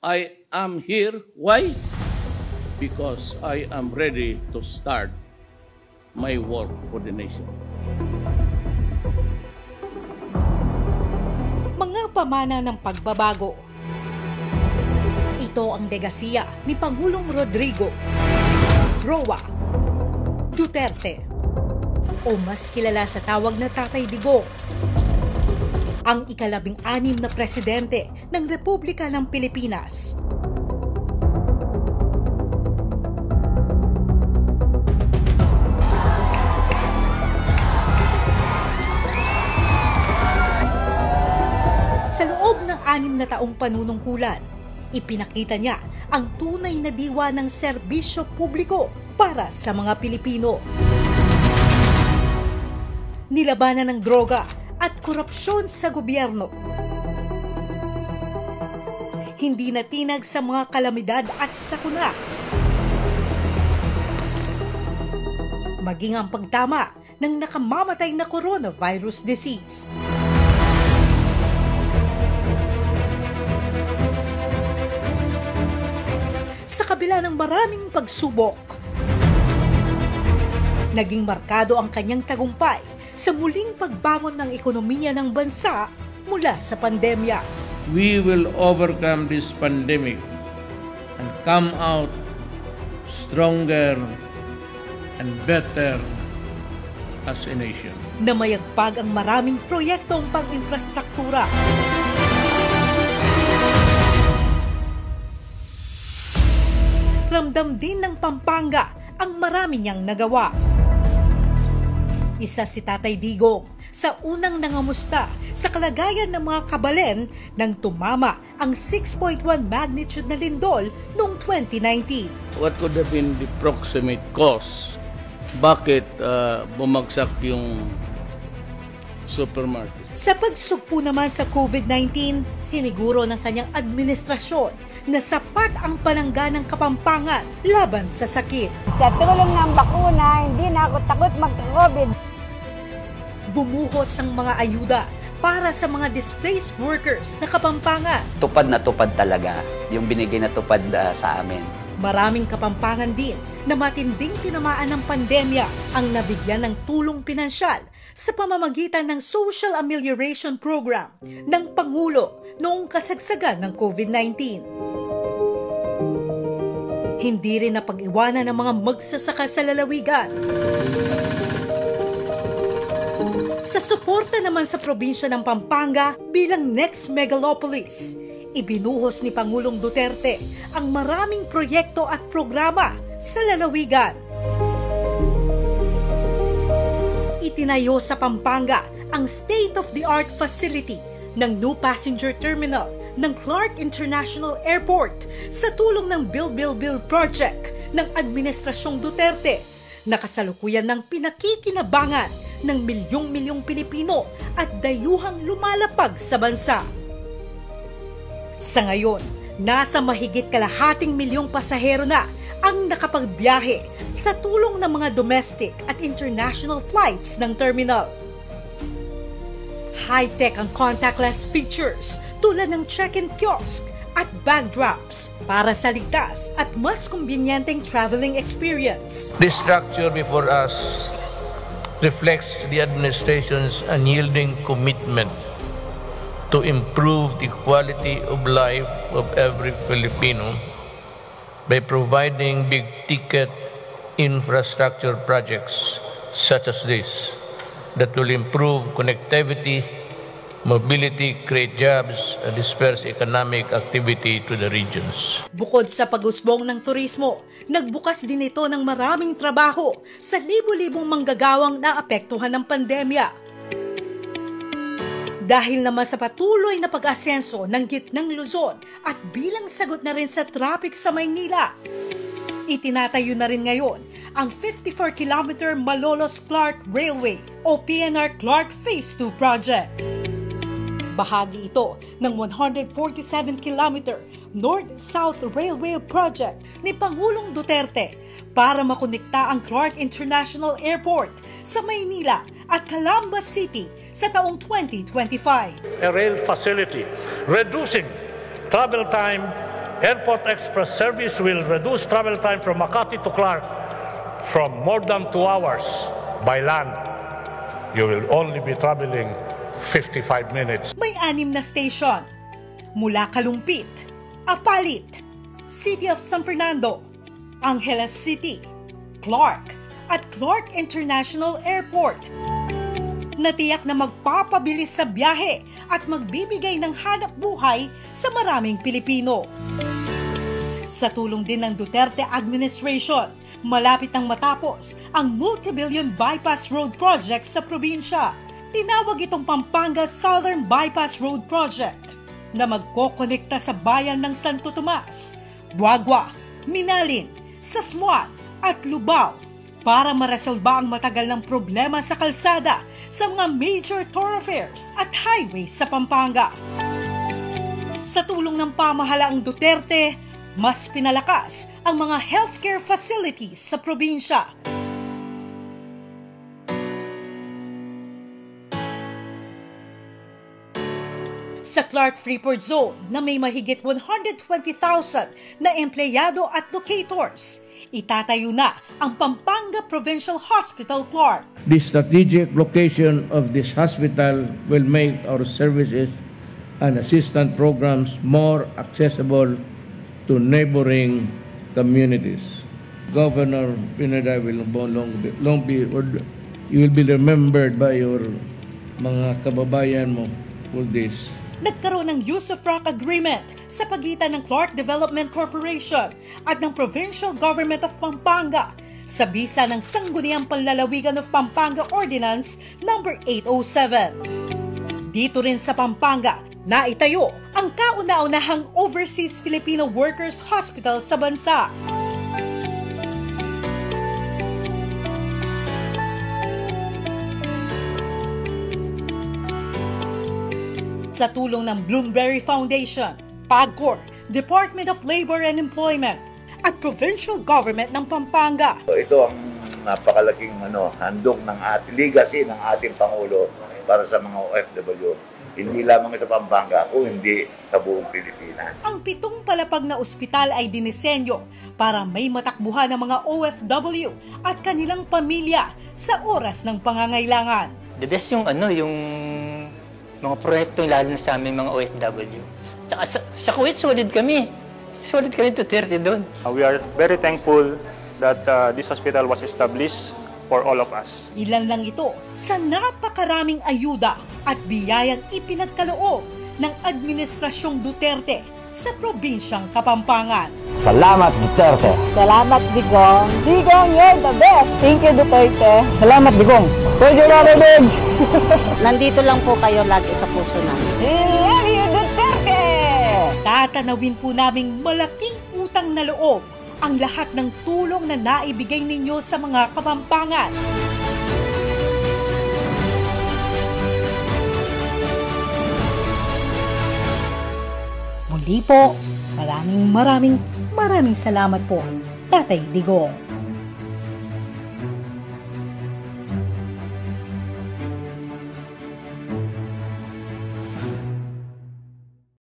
I am here. Why? Because I am ready to start my work for the nation. Mga pamana ng pagbabago. Ito ang legasiya ni Pangulong Rodrigo Roa Duterte, o mas kilala sa tawag na Tatay Digong, ang ika-16 na presidente ng Republika ng Pilipinas. Sa loob ng 6 na taong panunungkulan, ipinakita niya ang tunay na diwa ng serbisyo publiko para sa mga Pilipino. Nilabanan ng droga at korupsyon sa gobyerno. Hindi natinag sa mga kalamidad at sakuna. Maging ang pagtama ng nakamamatay na coronavirus disease. Sa kabila ng maraming pagsubok, naging markado ang kanyang tagumpay sa muling pagbangon ng ekonomiya ng bansa mula sa pandemya. We will overcome this pandemic and come out stronger and better as a nation. Namayagpag ang maraming proyektong pang-infrastruktura. Ramdam din ng Pampanga ang marami niyang nagawa. Isa si Tatay Digong sa unang nangamusta sa kalagayan ng mga kabalen nang tumama ang 6.1 magnitude na lindol noong 2019. What could have been the proximate cause? Bakit bumagsak yung supermarket? Sa pagsugpo naman sa COVID-19, siniguro ng kanyang administrasyon na sapat ang panangga ng Kapampangan laban sa sakit. Sa tulong ng bakuna, hindi na ako takot magka-COVID. Bumuhos ang mga ayuda para sa mga displaced workers na Kapampangan. Tupad na tupad talaga yung binigay na tupad sa amin. Maraming Kapampangan din na matinding tinamaan ng pandemya ang nabigyan ng tulong pinansyal sa pamamagitan ng Social Amelioration Program ng Pangulo noong kasagsagan ng COVID-19. Hindi rin napag-iwanan ng mga magsasaka sa lalawigan. Sa suporta naman sa probinsya ng Pampanga bilang next megalopolis, ibinuhos ni Pangulong Duterte ang maraming proyekto at programa sa lalawigan. Itinayo sa Pampanga ang state-of-the-art facility ng new passenger terminal ng Clark International Airport sa tulong ng Build Project ng Administrasyong Duterte na kasalukuyan ng pinakikinabangan ng milyong-milyong Pilipino at dayuhang lumalapag sa bansa. Sa ngayon, nasa mahigit 250 milyong pasahero na ang nakapagbiyahe sa tulong ng mga domestic at international flights ng terminal. High-tech ang contactless features tulad ng check-in kiosk at bag drops para sa ligtas at mas kumbinyenteng traveling experience. This structure before us reflects the administration's unyielding commitment to improve the quality of life of every Filipino by providing big-ticket infrastructure projects such as this that will improve connectivity, mobility, create jobs, and disperse economic activity to the regions. Bukod sa pag-usbong ng turismo, nagbukas din ito ng maraming trabaho sa libo-libong manggagawang naapektuhan ng pandemya. Dahil naman sa patuloy na pag-asenso ng gitnang Luzon at bilang sagot na rin sa traffic sa Maynila, itinatayo na rin ngayon ang 54-kilometer Malolos-Clark Railway o PNR Clark Phase 2 project. Bahagi ito ng 147-kilometer North-South Railway project ni Pangulong Duterte para makonekta ang Clark International Airport sa Maynila at Calamba City sa taong 2025. A rail facility reducing travel time Airport Express service will reduce travel time from Makati to Clark from more than 2 hours by land. You will only be traveling 55 minutes. May 6 na station mula Kalumpit, Apalit, City of San Fernando, Angeles City, Clark at Clark International Airport. Natiyak na magpapabilis sa biyahe at magbibigay ng hanap buhay sa maraming Pilipino. Sa tulong din ng Duterte administration, malapit nang matapos ang multi-billion bypass road project sa probinsya. Tinawag itong Pampanga Southern Bypass Road Project na magkokonekta sa bayan ng Santo Tomas, Buagua, Minalin, Sasmuan at Lubao para maresolba ang matagal ng problema sa kalsada sa mga major thoroughfares at highways sa Pampanga. Sa tulong ng pamahalaang Duterte, mas pinalakas ang mga healthcare facilities sa probinsya. Sa Clark Freeport Zone na may mahigit 120,000 na empleyado at locators, itatayo na ang Pampanga Provincial Hospital Clark. The strategic location of this hospital will make our services and assistance programs more accessible to neighboring communities. Governor Pineda will you will be remembered by your mga kababayan mo for this. Nagkaroon ng use of rock agreement sa pagitan ng Clark Development Corporation at ng Provincial Government of Pampanga sa bisa ng Sangguniang Panlalawigan of Pampanga Ordinance No. 807. Dito rin sa Pampanga, naitayo ang kauna-unahang Overseas Filipino Workers Hospital sa bansa. Sa tulong ng Bloomberry Foundation, PAGCOR, Department of Labor and Employment, at Provincial Government ng Pampanga. Ito ang napakalaking handog ng legacy ng ating Pangulo para sa mga OFW. Hindi lamang sa Pampanga, kung hindi sa buong Pilipinas. Ang 7 palapag na ospital ay dinisenyo para may matakbuhan ng mga OFW at kanilang pamilya sa oras ng pangangailangan. The best yung mga proyekto lalo na sa aming mga OFW. Sa Kuwait, solid kami. Solid kami to 30 doon. We are very thankful that this hospital was established for all of us. Ilan lang ito sa napakaraming ayuda at biyayang ipinagkaloob ng Administrasyong Duterte sa probinsyang Kapampangan. Salamat, Duterte! Salamat, Digong. Digong, you're the best. Thank you, Duterte. Salamat, Digong! Thank you, Duterte! Nandito lang po kayo lagi sa puso namin. I love you, Duterte! Tatanawin po naming malaking utang na loob ang lahat ng tulong na naibigay ninyo sa mga Kapampangan. Muli po, maraming salamat po, Tatay Digong.